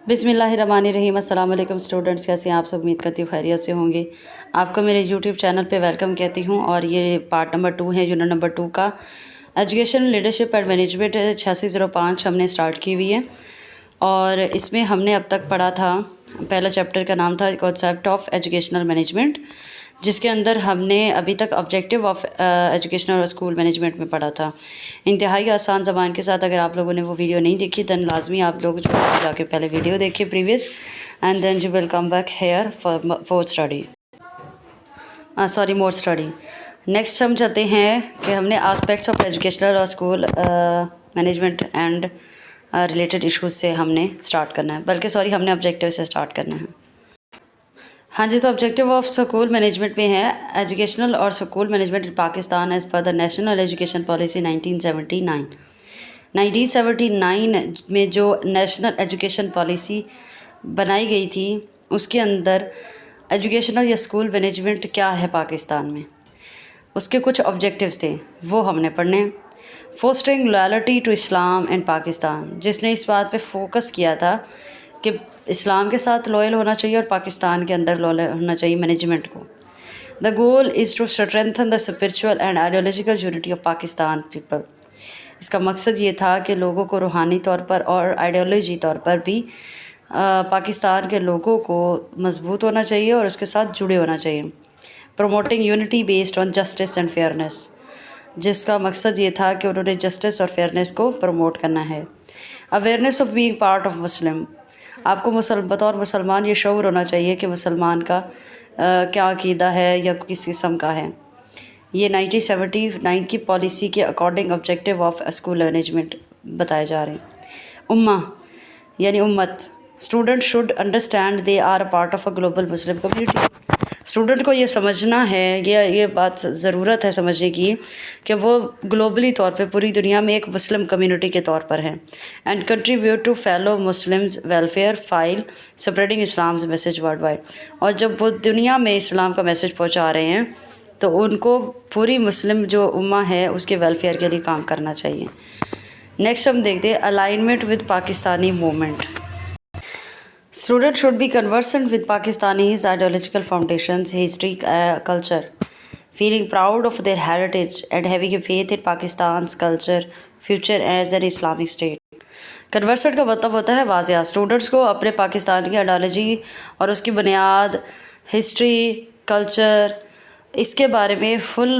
बिस्मिल्लाहिर्रहमानिर्रहीम। अस्सलाम वालेकुम स्टूडेंट्स, कैसे हैं आप सब? उम्मीद करती हूँ खैरियत से होंगे। आपको मेरे यूट्यूब चैनल पे वेलकम कहती हूँ। और ये पार्ट नंबर 2 है, यूनिट नंबर 2 का एजुकेशन लीडरशिप एंड मैनेजमेंट 8605 हमने स्टार्ट की हुई है। और इसमें हमने अब तक पढ़ा था, पहला चैप्टर का नाम था कॉन्सेप्ट ऑफ एजुकेशनल मैनेजमेंट, जिसके अंदर हमने अभी तक ऑब्जेक्टिव ऑफ एजुकेशनल और स्कूल मैनेजमेंट में पढ़ा था। इंतहाई आसान ज़बान के साथ। अगर आप लोगों ने वो वीडियो नहीं देखी दैन लाजमी आप लोग जो जाके पहले वीडियो देखिए previous, and then you will come back here for study, sorry more study. Next हम चाहते हैं कि हमने आस्पेक्ट्स ऑफ एजुकेशनल और school management and related issues से हमने स्टार्ट करना है, बल्कि सॉरी हमने ऑब्जेक्टिव से स्टार्ट करना है। हाँ जी, तो ऑब्जेक्टिव ऑफ स्कूल मैनेजमेंट में है एजुकेशनल और school management in Pakistan as per the national education policy 1979। 1979 में जो नेशनल एजुकेशन पॉलिसी बनाई गई थी, उसके अंदर एजुकेशनल या स्कूल मैनेजमेंट क्या है पाकिस्तान में, उसके कुछ ऑब्जेक्टिव्स थे, वो हमने पढ़ने। Fostering loyalty to Islam and Pakistan, जिसने इस बात पे फोकस किया था कि इस्लाम के साथ लॉयल होना चाहिए और पाकिस्तान के अंदर लॉयल होना चाहिए मैनेजमेंट को। The goal is to strengthen the spiritual and ideological unity of Pakistan people. इसका मकसद ये था कि लोगों को रूहानी तौर पर और आइडियोलॉजी तौर पर भी पाकिस्तान के लोगों को मजबूत होना चाहिए और उसके साथ जुड़े होना चाहिए। Promoting unity based on justice and fairness, जिसका मकसद ये था कि उन्होंने जस्टिस और फेयरनेस को प्रमोट करना है। Awareness of being part of Muslim, आपको बतौर मुसलमान ये शऊर होना चाहिए कि मुसलमान का क्या अक़ीदा है या किस किस्म का है। ये 1979 की पॉलिसी के according objective of school management बताए जा रहे हैं। उम्मा यानी उम्मत, student should understand they are a part of a global Muslim community. Student को ये समझना है, ये बात ज़रूरत है समझने की कि वो ग्लोबली तौर पे पूरी दुनिया में एक मुस्लिम कम्युनिटी के तौर पर है। And contribute to fellow Muslims welfare while spreading Islam's message worldwide. और जब वो दुनिया में इस्लाम का मैसेज पहुंचा रहे हैं तो उनको पूरी मुस्लिम जो उम्मा है उसके वेलफेयर के लिए काम करना चाहिए। नेक्स्ट हम देखते हैं alignment with Pakistani movement. Students should be conversant with Pakistani's ideological foundations, history, culture, feeling proud of their heritage and having a faith in Pakistan's culture, future as an Islamic state. Conversant का मतलब होता है वाज़िया। Students को अपने पाकिस्तान की ideology और उसकी बुनियाद, हिस्ट्री, कल्चर, इसके बारे में फुल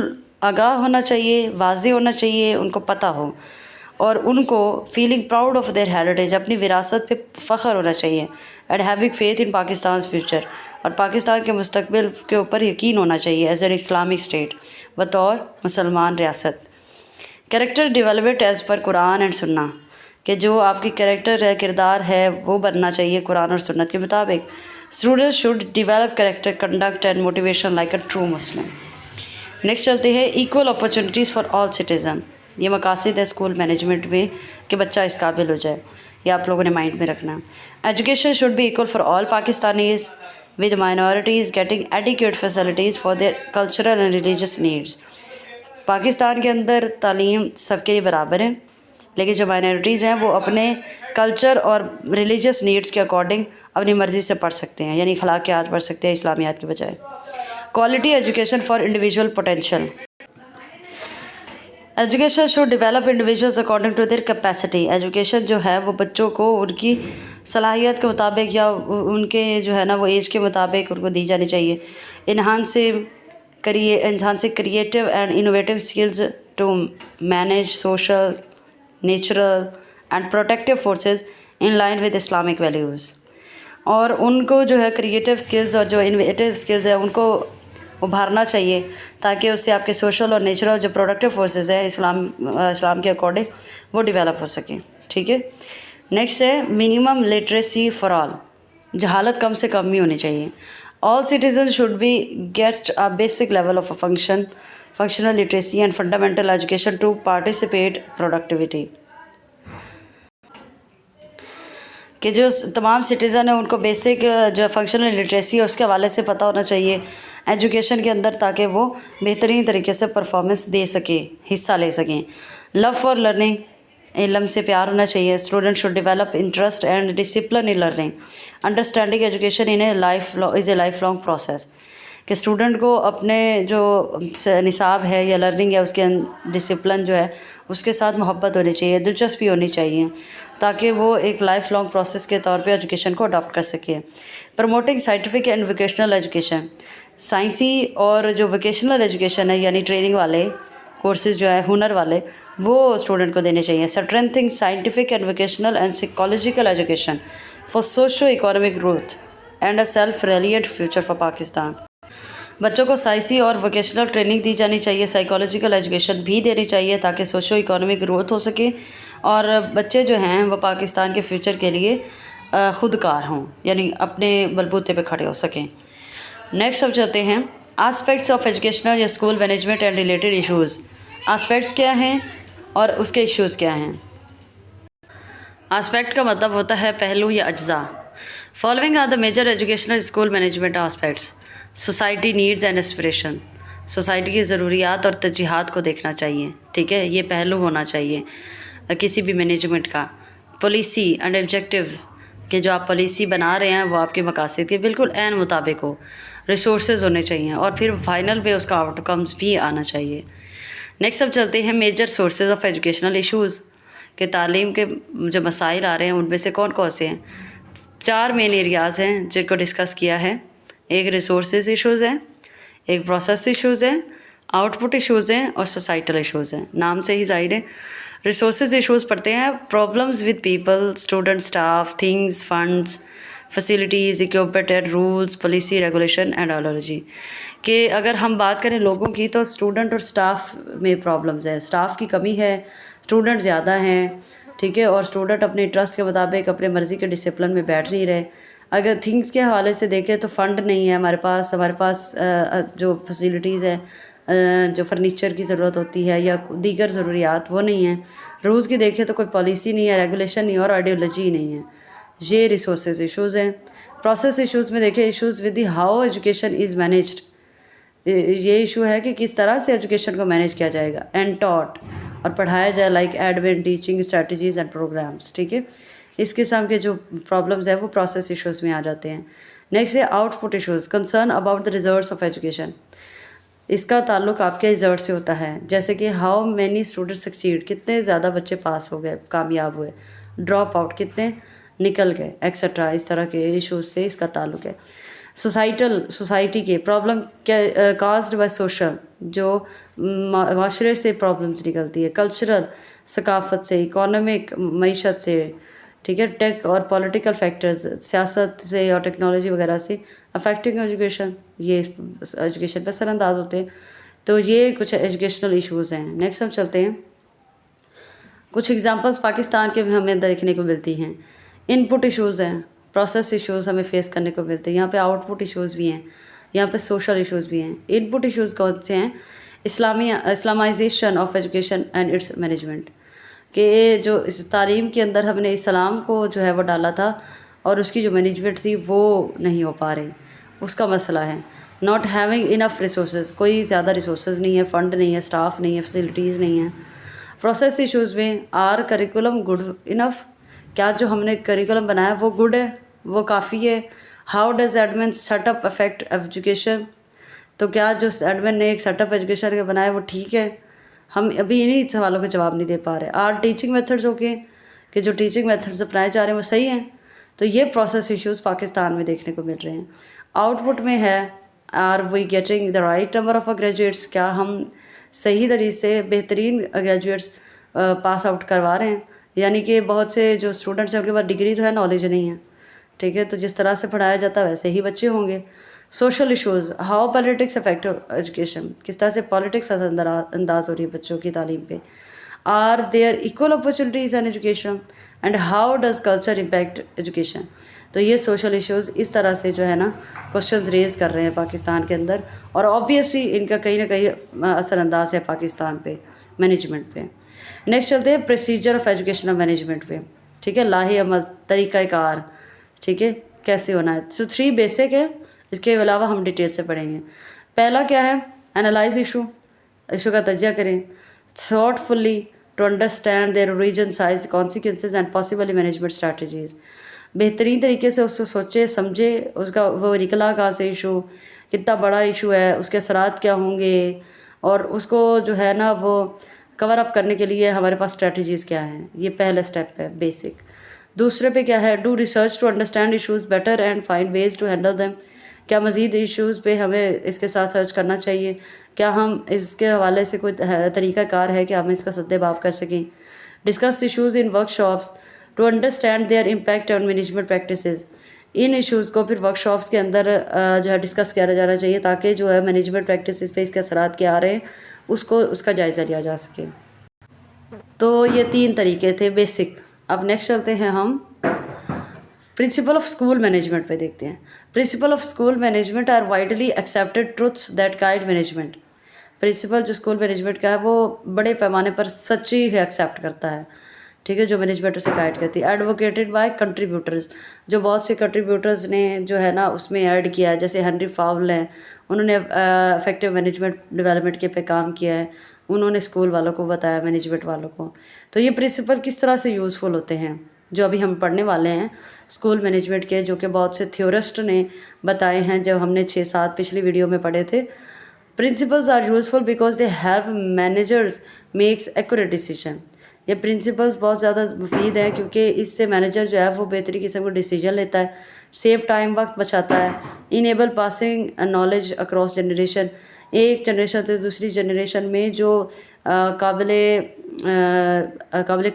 आगाह होना चाहिए, वाज़ी होना चाहिए, उनको पता हो, और उनको feeling proud of their heritage, अपनी विरासत पे फ़ख्र होना चाहिए। And having faith in Pakistan future, और पाकिस्तान के मुस्तकबिल के ऊपर यकीन होना चाहिए एज एन इस्लामिक स्टेट, बतौर मुसलमान रियासत। Character development as per Quran and सुन्ना, कि जो आपकी कैरेक्टर है, किरदार है, वो बनना चाहिए कुरान और सुन्नत के मुताबिक। Students should develop character, conduct and motivation like a true Muslim. Next चलते हैं equal opportunities for all citizen. ये मकासद है स्कूल मैनेजमेंट में कि बच्चा इस काबिल हो जाए, ये आप लोगों ने माइंड में रखना है। Education should be equal for all Pakistanis with minorities getting adequate facilities for their cultural and religious needs. Pakistan के अंदर तालीम सबके लिए बराबर है, लेकिन जो माइनॉरिटीज़ हैं वो अपने कल्चर और रिलीजियस नीड्स के अकॉर्डिंग अपनी मर्ज़ी से पढ़ सकते हैं, यानी अखलाकियात पढ़ सकते हैं इस्लामियात के बजाय। Quality education for individual potential, education should develop individuals according to their capacity. Education जो है वो बच्चों को उनकी सलाहियत के मुताबिक या उनके जो है ना वो एज के मुताबिक उनको दी जानी चाहिए। Enhancing creative and innovative skills to manage social, natural and protective forces in line with Islamic values. और उनको जो है क्रिएटिव स्किल्स और जो इनोवेटिव स्किल्स है उनको उभारना चाहिए, ताकि उससे आपके सोशल और नेचुरल जो प्रोडक्टिव फोर्सेस हैं इस्लाम के अकॉर्डिंग वो डेवलप हो सकें। ठीक है। नेक्स्ट है मिनिमम लिटरेसी फॉर ऑल, जहालत कम से कम ही होनी चाहिए। All citizen should be get a basic level of functional literacy and fundamental education to participate productivity, कि जो तमाम सिटीज़न है उनको बेसिक जो फंक्शनल लिटरेसी है उसके हवाले से पता होना चाहिए एजुकेशन के अंदर, ताकि वो बेहतरीन तरीके से परफॉर्मेंस दे सकें, हिस्सा ले सकें। लव फॉर लर्निंग इल्म से प्यार होना चाहिए। Student should develop interest and discipline in learning. Understanding education in A is a life long process, कि स्टूडेंट को अपने जो निसाब है या लर्निंग है उसके डिसिप्लिन जो है उसके साथ मोहब्बत होनी चाहिए, दिलचस्पी होनी चाहिए, ताकि वो एक लाइफ लॉन्ग प्रोसेस के तौर पे एजुकेशन को अडॉप्ट कर सके। Promoting scientific and vocational education, साइंसी और जो वोकेशनल एजुकेशन है यानी ट्रेनिंग वाले कोर्सेज जो है हुनर वाले वो स्टूडेंट को देने चाहिए। Strengthening scientific and vocational and psychological education for socio economic growth and a self reliant future for Pakistan. बच्चों को साइंसी और वोकेशनल ट्रेनिंग दी जानी चाहिए, साइकोलॉजिकल एजुकेशन भी देनी चाहिए ताकि सोशो इकोनॉमिक ग्रोथ हो सके और बच्चे जो हैं वो पाकिस्तान के फ्यूचर के लिए खुदकार हों, यानी अपने बलबूते पे खड़े हो सकें। नेक्स्ट अब चलते हैं आस्पेक्ट्स ऑफ एजुकेशनल या school management and related issues. Aspects क्या हैं और उसके इश्यूज़ क्या हैं। आस्पेक्ट का मतलब होता है पहलू या अज्जा। Following are the major educational school management aspects. Society needs and aspiration, society की ज़रूरियात और तरजीहात को देखना चाहिए, ठीक है, ये पहलू होना चाहिए किसी भी मैनेजमेंट का। पॉलिसी एंड ऑब्जेक्टिव्स, कि जो आप पॉलिसी बना रहे हैं वो आपके मकासद के बिल्कुल ऐन मुताबिक हो। रिसोर्सेज होने चाहिए और फिर फाइनल पे उसका आउटकम्स भी आना चाहिए। नेक्स्ट अब चलते हैं major sources of educational issues, कि तालीम के जो मसाइल आ रहे हैं उनमें से कौन कौन से हैं। 4 मेन एरियाज़ हैं जिनको डिस्कस किया है। एक रिसोर्सेज इश्यूज़ हैं, एक प्रोसेस इश्यूज़ हैं, आउटपुट इश्यूज़ हैं और सोसाइटल इश्यूज़ हैं। नाम से ही जाहिर है। रिसोर्सेज इश्यूज़ पढ़ते हैं problems with people, student, staff, things, funds, facilities, equipment and rules, policy, regulation and ideology. कि अगर हम बात करें लोगों की तो स्टूडेंट और स्टाफ में प्रॉब्लम्स है, स्टाफ की कमी है, स्टूडेंट ज़्यादा हैं, ठीक है, और स्टूडेंट अपने इंटरेस्ट के मुताबिक अपने मर्ज़ी के डिसिप्लिन में बैठ नहीं रहे। अगर थिंग्स के हवाले से देखें तो फ़ंड नहीं है हमारे पास जो फैसिलिटीज़ है, जो फर्नीचर की ज़रूरत होती है या दीगर ज़रूरियात वो नहीं है। रूल्स की देखें तो कोई पॉलिसी नहीं है, रेगुलेशन नहीं है और आइडियोलॉजी नहीं है। ये रिसोर्सेज इश्यूज़ हैं। प्रोसेस इश्यूज़ में देखें issues with the how education is managed, ये इशू है कि किस तरह से एजुकेशन को मैनेज किया जाएगा। एंड टॉट, और पढ़ाया जाए, like admin, teaching strategies and programmes, ठीक है। इस किस्म के जो प्रॉब्लम्स हैं वो प्रोसेस इश्यूज़ में आ जाते हैं। नेक्स्ट है output issues, concern about the results of education. इसका ताल्लुक आपके रिजल्ट से होता है, जैसे कि हाउ मैनी स्टूडेंट सक्सीड, कितने ज़्यादा बच्चे पास हो गए, कामयाब हुए, ड्रॉप आउट कितने निकल गए, एक्सेट्रा। इस तरह के इश्यूज़ से इसका ताल्लुक है। सोसाइटी के प्रॉब्लम क्या कास्ड बाय सोशल, जो माशरे से प्रॉब्लम्स निकलती है, कल्चरल सकाफत से, इकोनॉमिक मईशत से, ठीक है, टेक और पॉलिटिकल फैक्टर्स, सियासत से और टेक्नोलॉजी वगैरह से अफेक्टिंग एजुकेशन, ये एजुकेशन पर असरअंदाज होते हैं। तो ये कुछ एजुकेशनल इश्यूज़ हैं। नेक्स्ट हम चलते हैं, कुछ एग्जांपल्स पाकिस्तान के हमें देखने को मिलती हैं। इनपुट इश्यूज़ हैं, प्रोसेस इश्यूज़ हमें फेस करने को मिलते हैं। यहाँ पे आउटपुट इश्यूज़ भी हैं, यहाँ पे सोशल इश्यूज़ भी हैं। इनपुट इश्यूज़ कौन से हैं? Islamisation of education and it's management, कि जो इस तालीम के अंदर हमने इस्लाम को जो है वो डाला था और उसकी जो मैनेजमेंट थी वो नहीं हो पा रही, उसका मसला है। नॉट हैविंग इनफ रिसोर्स, कोई ज़्यादा रिसोर्स नहीं है, फ़ंड नहीं है, स्टाफ नहीं है, फैसिलिटीज़ नहीं है। प्रोसेस इश्यूज़ में आर करिकुलम गुड इनफ, क्या जो हमने करिकुलम बनाया वो गुड है, वो काफ़ी है। How does admin setup affect education, तो क्या जो एडमिन ने एक सेटअप एजुकेशन का बनाया वो ठीक है? हम अभी इन्हीं सवालों के जवाब नहीं दे पा रहे। आर टीचिंग मेथड्स ओके, कि जो टीचिंग मेथड्स अपनाए जा रहे हैं वो सही हैं? तो ये प्रोसेस इश्यूज़ पाकिस्तान में देखने को मिल रहे हैं। आउटपुट में है are we getting the right number of graduates, क्या हम सही तरीके से बेहतरीन ग्रेजुएट्स पास आउट करवा रहे हैं? यानी कि बहुत से जो स्टूडेंट्स हैं उनके पास डिग्री तो है, नॉलेज नहीं है, ठीक है, तो जिस तरह से पढ़ाया जाता है वैसे ही बच्चे होंगे। Social issues, how politics affect education, किस तरह से पॉलिटिक्स अंदाज हो रही है बच्चों की तालीम पे। Are there equal opportunities in education and how does culture impact education. तो ये सोशल इश्यूज़ इस तरह से जो है ना क्वेश्चंस रेज़ कर रहे हैं पाकिस्तान के अंदर, और ऑब्वियसली इनका कहीं ना कहीं असरअंदाज है पाकिस्तान पे, मैनेजमेंट पे। नेक्स्ट चलते हैं प्रोसीजर ऑफ एजुकेशनल मैनेजमेंट पे, ठीक है, लाहे अमल, तरीक़ाकार, ठीक है, कैसे होना है। तो 3 बेसिक है, इसके अलावा हम डिटेल से पढ़ेंगे। पहला क्या है? एनालाइज इशू, इशू का तज्जिया करें, thoughtfully, to understand their origin, size, consequences and possible management strategies. बेहतरीन तरीके से उसको सोचे समझे, उसका वो निकला कहाँ से इशू, कितना बड़ा इशू है, उसके असरात क्या होंगे, और उसको जो है ना वो कवर अप करने के लिए हमारे पास स्ट्रैटेजीज़ क्या हैं। ये पहला स्टेप है बेसिक। दूसरे पे क्या है, do research to understand issues better and find ways to handle them. क्या मज़ीद इश्यूज़ पे हमें इसके साथ सर्च करना चाहिए, क्या हम इसके हवाले से कोई तरीक़ाकार है कि हम इसका सद्देबाब कर सकें। Discuss issues in workshops to understand their impact on management practices. इन इश्यूज़ को फिर वर्कशॉप्स के अंदर जो है डिस्कस किया जाना चाहिए, ताकि जो है मैनेजमेंट प्रैक्टिसेस पे इसके असरात क्या आ रहे हैं उसका जायज़ा लिया जा सके। तो ये 3 तरीके थे बेसिक। अब नेक्स्ट चलते हैं हम प्रिंसिपल ऑफ स्कूल मैनेजमेंट पे देखते हैं। Principle of school management are widely accepted truths that guide management. Principle जो स्कूल मैनेजमेंट का है वो बड़े पैमाने पर सच्ची है एक्सेप्ट करता है, ठीक है, जो मैनेजमेंट उसे गाइड करती है। एडवोकेटेड बाय कंट्रीब्यूटर्स, जो बहुत से कंट्रीब्यूटर्स ने जो है ना उसमें ऐड किया है, जैसे हेनरी फाउल हैं, उन्होंने इफेक्टिव मैनेजमेंट डेवलपमेंट के पे काम किया है, उन्होंने स्कूल वालों को बताया, मैनेजमेंट वालों को। तो ये प्रिंसिपल किस तरह से यूज़फुल होते हैं जो अभी हम पढ़ने वाले हैं स्कूल मैनेजमेंट के, जो कि बहुत से थ्योरिस्ट ने बताए हैं, जब हमने 6-7 पिछली वीडियो में पढ़े थे। Principles are useful because they help managers makes accurate decision. ये प्रिंसिपल्स बहुत ज़्यादा मुफीद है क्योंकि इससे मैनेजर जो है वो बेहतरी किस्म का डिसीजन लेता है, सेव टाइम, वक्त बचाता है, enable passing knowledge across generation, एक जनरेशन से दूसरी जनरेशन में जो काबिल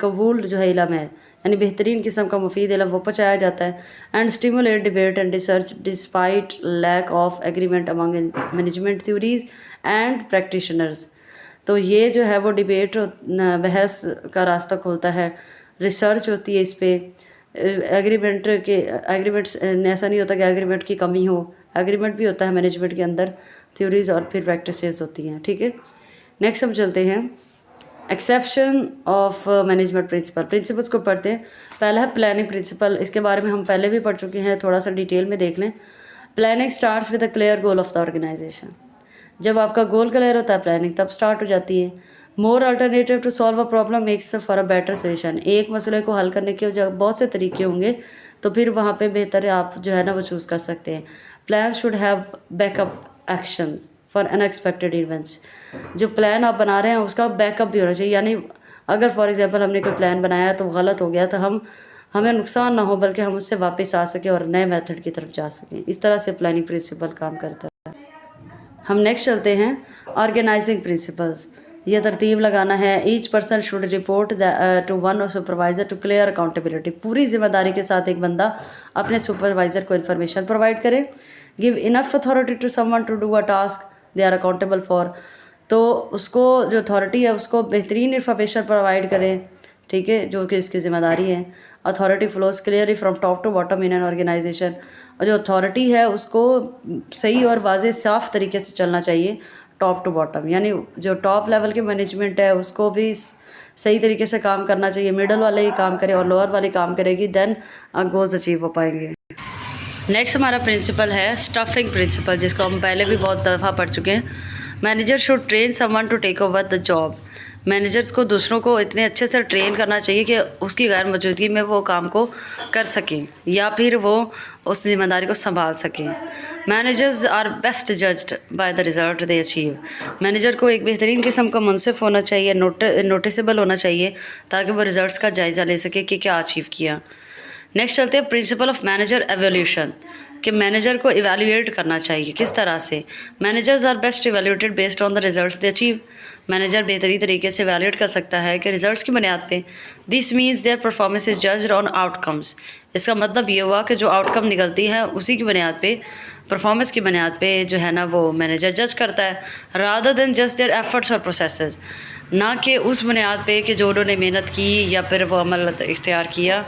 कबूल जो है इल्म है, यानी बेहतरीन किस्म का मुफीद इल्म वो पहुँचाया जाता है। And stimulate debate and research despite lack of agreement among management theories and practitioners. तो ये जो है वो डिबेट बहस का रास्ता खोलता है, रिसर्च होती है इस पर, एग्रीमेंट्स ऐसा नहीं होता कि एग्रीमेंट की कमी हो, एग्रीमेंट भी होता है मैनेजमेंट के अंदर, थ्योरीज और फिर प्रैक्टिसेस होती हैं, ठीक है। नेक्स्ट हम चलते हैं exception of management principle. Principles को पढ़ते हैं। पहला है प्लानिंग प्रिंसिपल, इसके बारे में हम पहले भी पढ़ चुके हैं, थोड़ा सा डिटेल में देख लें। Planning starts with a clear goal of the organisation. जब आपका गोल क्लियर होता है प्लानिंग तब स्टार्ट हो जाती है। More alternative to solve a problem makes for a better solution. एक मसले को हल करने के जब बहुत से तरीके होंगे तो फिर वहाँ पे बेहतर आप जो है ना वो चूज़ कर सकते हैं। Plan should have backup action for unexpected events. जो प्लान आप बना रहे हैं उसका बैकअप भी होना चाहिए, यानी अगर फॉर एग्जांपल हमने कोई प्लान बनाया तो गलत हो गया तो हमें नुकसान ना हो, बल्कि हम उससे वापस आ सकें और नए मेथड की तरफ जा सकें। इस तरह से प्लानिंग प्रिंसिपल काम करता है। हम नेक्स्ट चलते हैं ऑर्गेनाइजिंग प्रिंसिपल्स। यह तरतीब लगाना है। Each person should report to one supervisor to clear accountability. पूरी जिम्मेदारी के साथ एक बंदा अपने सुपरवाइज़र को इन्फॉर्मेशन प्रोवाइड करे। Give enough authority to someone to do a task they are accountable for. तो उसको जो अथॉरिटी है उसको बेहतरीन इन्फॉर्मेशन प्रोवाइड करें, ठीक है, जो कि उसकी ज़िम्मेदारी है। Authority flows clearly from top to bottom in an organisation. और जो अथॉरिटी है उसको सही और वाज़ेह साफ़ तरीके से चलना चाहिए टॉप टू बॉटम, यानी जो टॉप लेवल के मैनेजमेंट है उसको भी सही तरीके से काम करना चाहिए, मिडल वाले ही काम करे और लोअर वाले काम करेगी, देन गोल्स अचीव हो पाएंगे। नेक्स्ट हमारा प्रिंसिपल है स्टफिंग प्रिंसिपल, जिसको हम पहले भी बहुत दफ़ा पढ़ चुके हैं। Manager should train someone to take over the job. Managers को दूसरों को इतने अच्छे से ट्रेन करना चाहिए कि उसकी गैर मौजूदगी में वो काम को कर सकें या फिर वो उस जिम्मेदारी को संभाल सकें। Managers are best judged by the result they achieve. Manager को एक बेहतरीन किस्म का मुनसिफ होना चाहिए, नोटिसेबल होना चाहिए, ताकि वो रिजल्ट्स का जायज़ा ले सके कि क्या अचीव किया। नेक्स्ट चलते हैं प्रिंसिपल ऑफ मैनेजर एवोल्यूशन, कि मैनेजर को इवैल्यूएट करना चाहिए। किस तरह से? Managers are best evaluated based on the results they achieve. Manager बेहतरीन तरीके से इवैल्यूएट कर सकता है कि रिजल्ट्स की बुनियाद पे। This means their performance is judged on outcomes. इसका मतलब ये हुआ कि जो आउटकम निकलती है उसी की बुनियाद पे, परफॉर्मेंस की बुनियाद पे जो है ना वो मैनेजर जज करता है, rather than just their efforts और प्रोसेसेस, ना कि उस बुनियाद पे कि जो उन्होंने मेहनत की या फिर वो अमल इख्तियार किया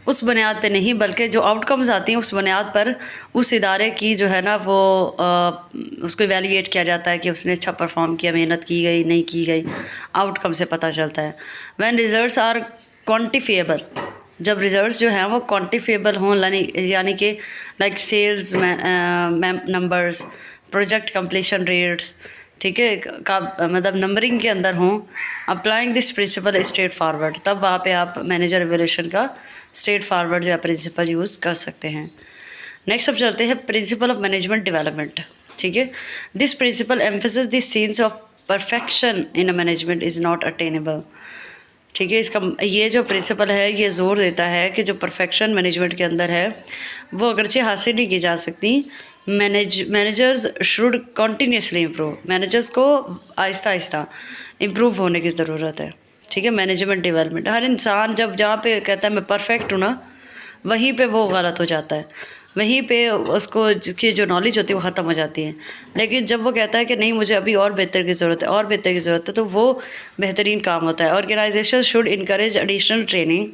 उस बुनियाद पे नहीं, बल्कि जो आउटकम्स आती हैं उस बुनियाद पर उस इदारे की जो है ना वो उसको इवैल्यूएट किया जाता है कि उसने अच्छा परफॉर्म किया, मेहनत की गई नहीं की गई, आउटकम से पता चलता है। व्हेन रिजल्ट्स आर क्वान्टिफिएबल, जब रिजल्ट्स जो हैं वो क्वान्टिफिएबल हों, यानी कि like sales numbers, project completion rates, ठीक है, का मतलब नंबरिंग के अंदर हों, applying this principle straightforward, तब वहाँ पे आप मैनेजर एवोल्यूशन का स्ट्रेट फॉरवर्ड जो है प्रिंसिपल यूज़ कर सकते हैं। नेक्स्ट अब चलते हैं प्रिंसिपल ऑफ मैनेजमेंट डेवलपमेंट। ठीक है, this principle emphasis this scenes of perfection in a management is not attainable. ठीक है, इसका ये जो प्रिंसिपल है ये ज़ोर देता है कि जो परफेक्शन मैनेजमेंट के अंदर है वो अगरचे हासिल नहीं की जा सकती। Managers should continuously improve, managers को आहिस्ता आहिस्ता इम्प्रूव होने की ज़रूरत है। ठीक है, मैनेजमेंट डेवलपमेंट, हर इंसान जब जहाँ पे कहता है मैं परफेक्ट हूँ ना, वहीं पे वो गलत हो जाता है, वहीं पे उसको जिसकी जो नॉलेज होती है वो ख़त्म हो जाती है। लेकिन जब वो कहता है कि नहीं मुझे अभी और बेहतर की ज़रूरत है, और बेहतर की ज़रूरत है, तो वो बेहतरीन काम होता है। Organisation should encourage additional training,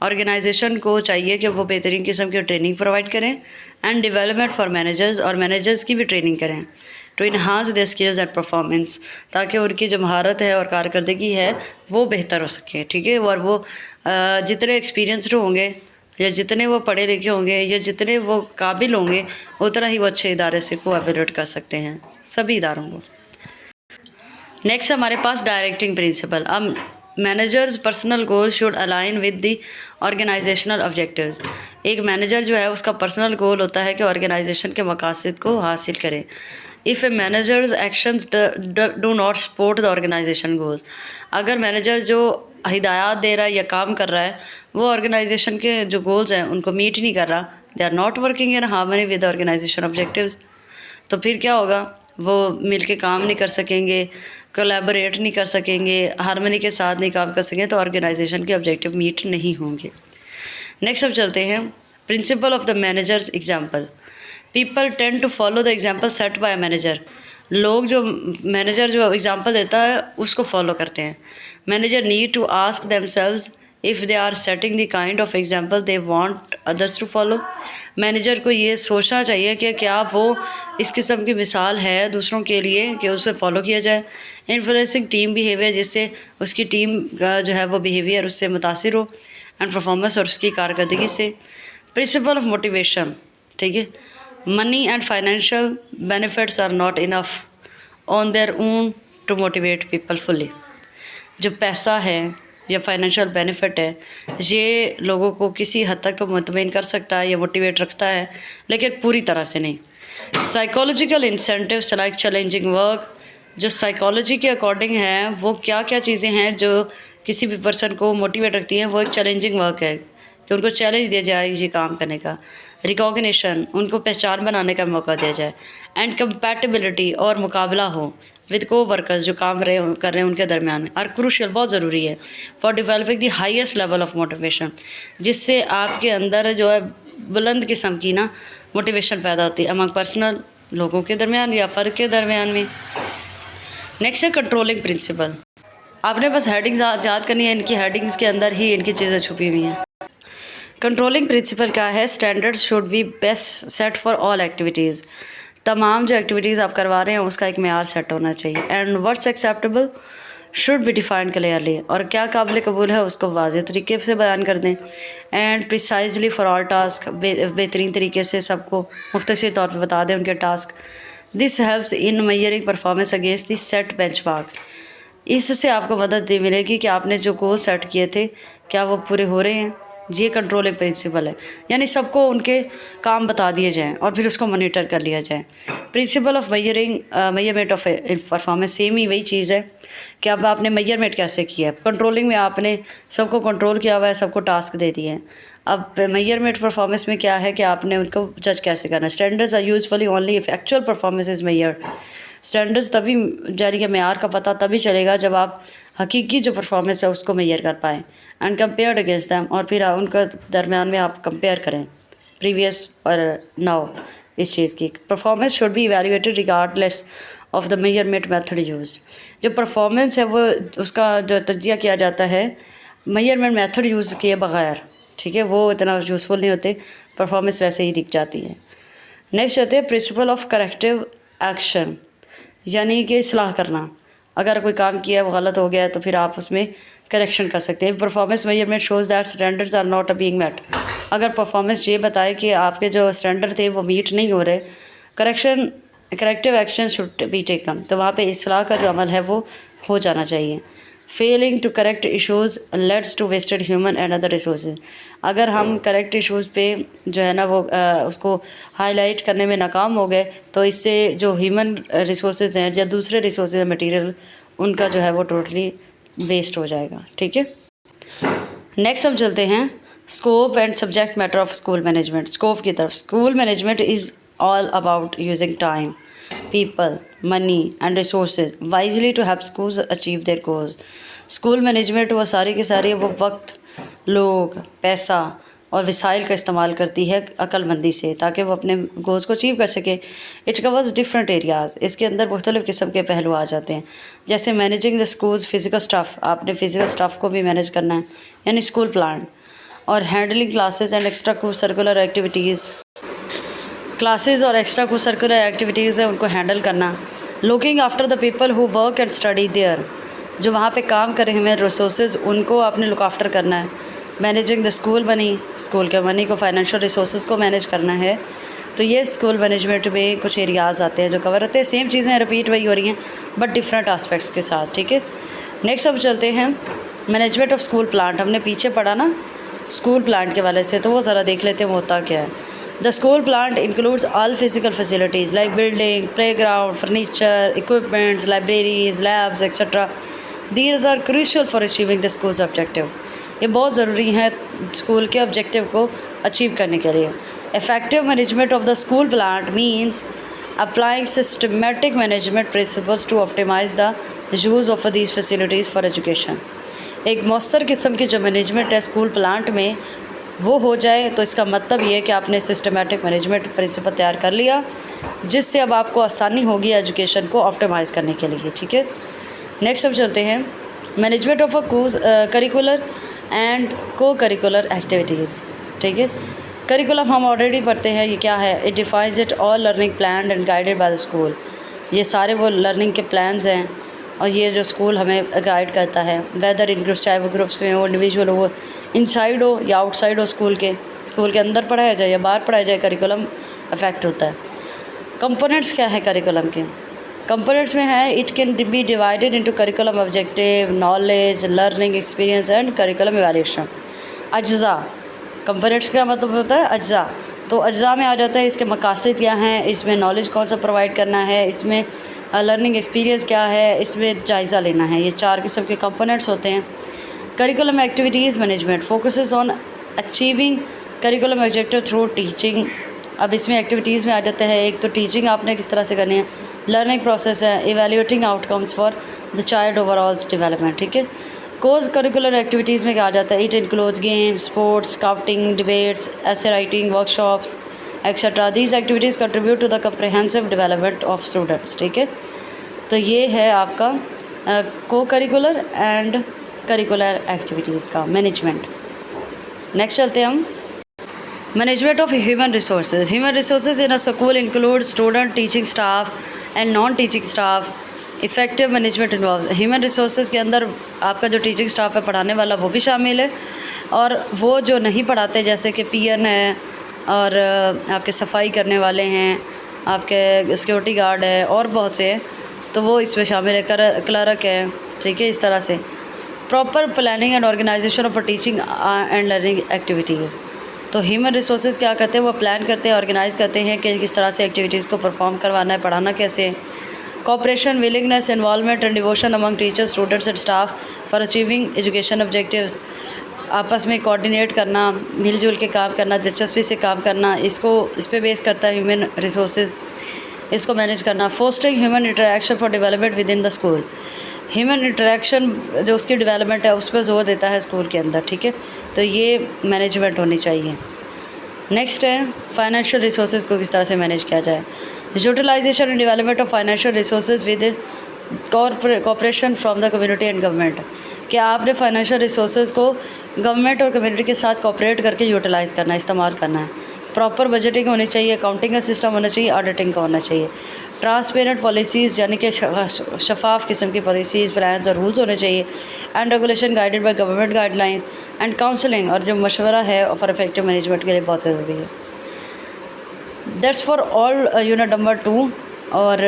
organisation को चाहिए कि वो बेहतरीन किस्म की ट्रेनिंग प्रोवाइड करें एंड डेवलपमेंट फॉर मैनेजर्स, और मैनेजर्स की भी ट्रेनिंग करें to enhance their skills and performance, ताकि उनकी जो महारत है और कारकर्दगी है वो बेहतर हो सके। ठीक है, और वो जितने एक्सपीरियंसड होंगे या जितने वो पढ़े लिखे होंगे या जितने वो काबिल होंगे उतना ही वो अच्छे इदारे से को एवेल्यूएट कर सकते हैं, सभी इदारों को। नेक्स्ट हमारे पास डायरेक्टिंग प्रिंसिपल। अब managers personal goal should align with the organisational objectives. एक मैनेजर जो है उसका पर्सनल गोल होता है कि ऑर्गेनाइजेशन के मकासद को हासिल करें। If a manager's actions do not support the organisation goals, अगर मैनेजर जो हिदायत दे रहा है या काम कर रहा है वो ऑर्गेनाइजेशन के जो गोल्स हैं उनको मीट नहीं कर रहा, they are not working in harmony with organisation objectives, तो फिर क्या होगा, वो मिल के काम नहीं कर सकेंगे, कोलैबोरेट नहीं कर सकेंगे, हार्मनी के साथ नहीं काम कर सकेंगे, तो ऑर्गेनाइजेशन के ऑब्जेक्टिव मीट नहीं होंगे। नेक्स्ट अब चलते हैं principle of the manager's example. People tend to follow the example set by manager, लोग जो मैनेजर जो एग्जाम्पल देता है उसको फॉलो करते हैं। Manager need to ask themselves if they are setting the kind of example they want others to follow. Manager को ये सोचना चाहिए कि क्या वो इस किस्म की मिसाल है दूसरों के लिए कि उसे फॉलो किया जाए। इन्फ्लुएंसिंग टीम बिहेवियर, जिससे उसकी टीम का जो है वो बिहेवियर उससे मुतासिर हो, एंड परफॉर्मेंस और उसकी कारकर्दगी से। प्रिंसिपल ऑफ मोटिवेशन, ठीक है, money and financial benefits are not enough on their own to motivate people fully. जो पैसा है या फाइनेंशियल बेनिफिट है ये लोगों को किसी हद तक तो मुतमईन कर सकता है या मोटिवेट रखता है, लेकिन पूरी तरह से नहीं। Psychological incentives like challenging work, जो साइकोलॉजी के अकॉर्डिंग है वो क्या क्या चीज़ें हैं जो किसी भी पर्सन को मोटिवेट रखती हैं, वो एक चैलेंजिंग वर्क है कि उनको चैलेंज दिया जाए ये काम करने का। रिकॉग्निशन, उनको पहचान बनाने का मौका दिया जाए। एंड कंपैटिबिलिटी, और मुकाबला हो विद को वर्कर्स, जो काम कर रहे हैं उनके दरमियान में, और क्रूशियल, बहुत ज़रूरी है for developing the highest level of motivation, जिससे आपके अंदर जो है बुलंद किस्म की ना मोटिवेशन पैदा होती है अमंग पर्सनल, लोगों के दरमियान या फ़र्द के दरमियान में। नेक्स्ट है कंट्रोलिंग प्रिंसिपल। आपने बस हेडिंग्स याद करनी है, इनकी हेडिंग्स के अंदर ही इनकी चीज़ें छुपी हुई हैं। कंट्रोलिंग प्रिंसिपल क्या है? Standards should be best set for all activities, तमाम जो एक्टिविटीज़ आप करवा रहे हैं उसका एक मेयार सेट होना चाहिए। And what's acceptable should be defined clearly, और क्या काबिल कबूल है उसको वाज़ेह तरीके से बयान कर दें। And precisely for all task, बेहतरीन तरीके से सबको मुख्तसर तौर पर बता दें उनके task. This helps in measuring performance against the set benchmarks, इससे आपको मदद मिलेगी कि आपने जो गोल सेट किए थे क्या वो पूरे हो रहे हैं। ये कंट्रोलिंग प्रिंसिपल है, यानी सबको उनके काम बता दिए जाएं और फिर उसको मॉनिटर कर लिया जाए। Principle of measurement of performance, same ही वही चीज़ है कि अब आपने मेजरमेंट कैसे किया है। कंट्रोलिंग में आपने सबको कंट्रोल किया हुआ है, सबको टास्क दे दिए हैं। अब मेजरमेंट परफॉर्मेंस में क्या है कि आपने उनको जज कैसे करना है। Standards are usefully only if actual performance is measured, standards तभी जारी के मेयार का पता तभी चलेगा जब आप हकीकी जो परफॉर्मेंस है उसको मेजर कर पाएँ। एंड कंपेयर्ड अगेंस्ट दैम, और फिर उनका दरमियान में आप कंपेयर करें प्रीवियस और नाउ। इस चीज़ की performance should be evaluated regardless of the measurement method use. जो परफॉर्मेंस है वो उसका जो तज्जिया किया जाता है मेजरमेंट मेथड यूज़ किए बगैर, ठीक है, वो इतना यूज़फुल नहीं होते, परफॉर्मेंस वैसे ही दिख जाती है। नेक्स्ट आते हैं प्रिंसिपल ऑफ करेक्टिव एक्शन, यानी कि इस्लाह करना। अगर कोई काम किया है वो गलत हो गया है तो फिर आप उसमें करेक्शन कर सकते हैं। Performance measurement shows that standards are not being met, अगर परफॉर्मेंस ये बताए कि आपके जो स्टैंडर्ड थे वो मीट नहीं हो रहे, correction corrective action should be taken, तो वहाँ पे इसलाह का जो अमल है वो हो जाना चाहिए। Failing to correct issues leads to wasted human and other resources, अगर हम करेक्ट इशूज़ पे जो है ना वो उसको हाईलाइट करने में नाकाम हो गए तो इससे जो ह्यूमन रिसोर्सेज हैं या दूसरे रिसोर्सेज हैं मटीरियल, उनका जो है वो टोटली वेस्ट हो जाएगा। ठीक है, नेक्स्ट हम चलते हैं scope and subject matter of school management. Scope की तरफ, school management is all about using time, people, money and resources wisely to help schools achieve their goals। School management वो सारी की सारी वो वक्त, लोग, पैसा और वसाइल का इस्तेमाल करती है अक्लमंदी से ताकि वो अपने गोल्स को अचीव कर सके। इट कवर्स डिफरेंट एरियाज़, इसके अंदर मुख्तलिफ़ किस्म के पहलू आ जाते हैं, जैसे managing the schools physical staff, आपने फ़िज़िकल स्टाफ को भी मैनेज करना है यानी स्कूल प्लान, और handling classes and extracurricular activities, classes और एक्स्ट्रा को सर्कुलर एक्टिविटीज़ है उनको हैंडल करना। Looking after the people who work and study there, जो वहाँ पे काम कर रहे हैं रिसोर्सेज उनको आपने लुक आफ्टर करना है। Managing the school money, school के मनी को, फाइनेंशियल रिसोर्सेज को मैनेज करना है। तो ये स्कूल मैनेजमेंट में कुछ एरियाज़ आते हैं जो कवर होते हैं। सेम चीज़ें रिपीट वही हो रही हैं बट डिफरेंट आस्पेक्ट्स के साथ। ठीक है, नेक्स्ट अब चलते हैं मैनेजमेंट ऑफ स्कूल प्लांट। हमने पीछे पढ़ा ना स्कूल प्लांट के वाले से, तो वो ज़रा देख लेते हैं वो होता क्या है। The school plant includes all physical facilities like building, playground, furniture, equipments, libraries, labs, etc. These are crucial for achieving the school's objective। ये बहुत ज़रूरी है स्कूल के ऑब्जेक्टिव को अचीव करने के लिए। Effective management of the school plant means applying systematic management principles to optimize the use of these facilities for education। एक मौसर किस्म की जो मैनेजमेंट है स्कूल प्लांट में वो हो जाए तो इसका मतलब ये है कि आपने सिस्टमेटिक मैनेजमेंट प्रिंसिपल तैयार कर लिया जिससे अब आपको आसानी होगी एजुकेशन को ऑप्टिमाइज़ करने के लिए। ठीक है, नेक्स्ट अब चलते हैं management of a curricular and को करिकुलर एक्टिविटीज़। ठीक है, करिकुलम हम ऑलरेडी पढ़ते हैं, ये क्या है? It defines it all learning plan and guided by the school. ये सारे वो लर्निंग के प्लान्स हैं और ये जो स्कूल हमें गाइड करता है, वेदर इन ग्रुप्स, चाहे वो ग्रुप्स में हो, इंडिविजुअल हो, इनसाइड हो या आउटसाइड हो, स्कूल के अंदर पढ़ाया जाए या बाहर पढ़ाया जाए, करिकुलम अफेक्ट होता है। कंपोनेंट्स क्या है करिकुलम के? कंपोनेंट्स में है it can be divided into curriculum objective, knowledge, learning experience and curriculum evaluation. अज्जा, कंपोनेंट्स का मतलब होता है अज्जा। तो अज्जा में आ जाता है इसके मकासद क्या हैं, इसमें नॉलेज कौन सा प्रोवाइड करना है, इसमें लर्निंग एक्सपीरियंस क्या है, इसमें जायज़ा लेना है। ये 4 किस्म के कंपोनेंट्स होते हैं। Curriculum activities management focuses on achieving curriculum objective through teaching. अब इसमें एक्टिविटीज़ में आ जाता है, एक तो टीचिंग आपने किस तरह से करनी है, लर्निंग प्रोसेस है, evaluating outcomes for the child overall development. ठीक है, कोर्स करिकुलर एक्टिविटीज़ में क्या आ जाता है? It includes games, sports, scouting, debates, ऐसे writing, workshops etcetera. These activities contribute to the comprehensive development of students. ठीक है, तो ये है आपका को करिकुलर एंड करिकुलर एक्टिविटीज़ का मैनेजमेंट। नेक्स्ट चलते हैं हम management of human resources. Human resources in a school include student, teaching staff and non teaching staff. Effective management involve, human resources के अंदर आपका जो टीचिंग स्टाफ है पढ़ाने वाला वो भी शामिल है, और वो जो नहीं पढ़ाते जैसे कि पीएन है और आपके सफाई करने वाले हैं, आपके सिक्योरिटी गार्ड है और बहुत से हैं, तो वो इसमें शामिल है, क्लर्क है। ठीक है, इस तरह से proper planning and organisation of teaching and learning activities. तो ह्यूमन रिसोर्सेज क्या करते हैं? वो प्लान करते हैं, ऑर्गेनाइज़ करते हैं कि किस तरह से एक्टिविटीज़ को परफॉर्म करवाना है, पढ़ाना कैसे। Cooperation, willingness, involvement and devotion among teachers, students and staff for achieving education objectives. आपस में कोऑर्डिनेट करना, मिलजुल के काम करना, दिलचस्पी से काम करना, इस पे बेस करता है ह्यूमन रिसोर्सेज, इसको मैनेज करना। Fostering human interaction for development with in the school. Human interaction जो उसकी डेवलपमेंट है उस पर जोर देता है स्कूल के अंदर। ठीक है, तो ये मैनेजमेंट होनी चाहिए। नेक्स्ट है फाइनेंशियल रिसोर्सेज को किस तरह से मैनेज किया जाए। Utilisation and development of financial resources with cooperation from the community and government. कि आपने फाइनेंशियल रिसोर्सेज को गवर्नमेंट और कम्युनिटी के साथ कोऑपरेट करके यूटिलाइज़ करना है, इस्तेमाल करना है। प्रॉपर बजटिंग होनी चाहिए, अकाउंटिंग का सिस्टम होना चाहिए, ऑडिटिंग का होना चाहिए। ट्रांसपेरेंट पॉलिसीज़ यानी कि शफाफ किस्म की पॉलिसीज़, प्लान्स और रूल्स होने चाहिए। And regulation guided by government guidelines and counselling, और जो मशवरा है फॉर इफेक्टिव मैनेजमेंट के लिए बहुत ज़रूरी है। That's for all unit number 2 और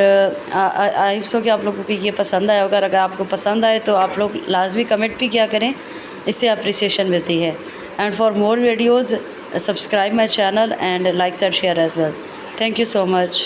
आई सो कि आप लोगों को ये पसंद आया होगा। अगर आपको पसंद आए तो आप लोग लाजमी कमेंट भी किया करें, इससे अप्रिसिएशन मिलती है। And for more videos subscribe my channel and like and share as well. Thank you so much.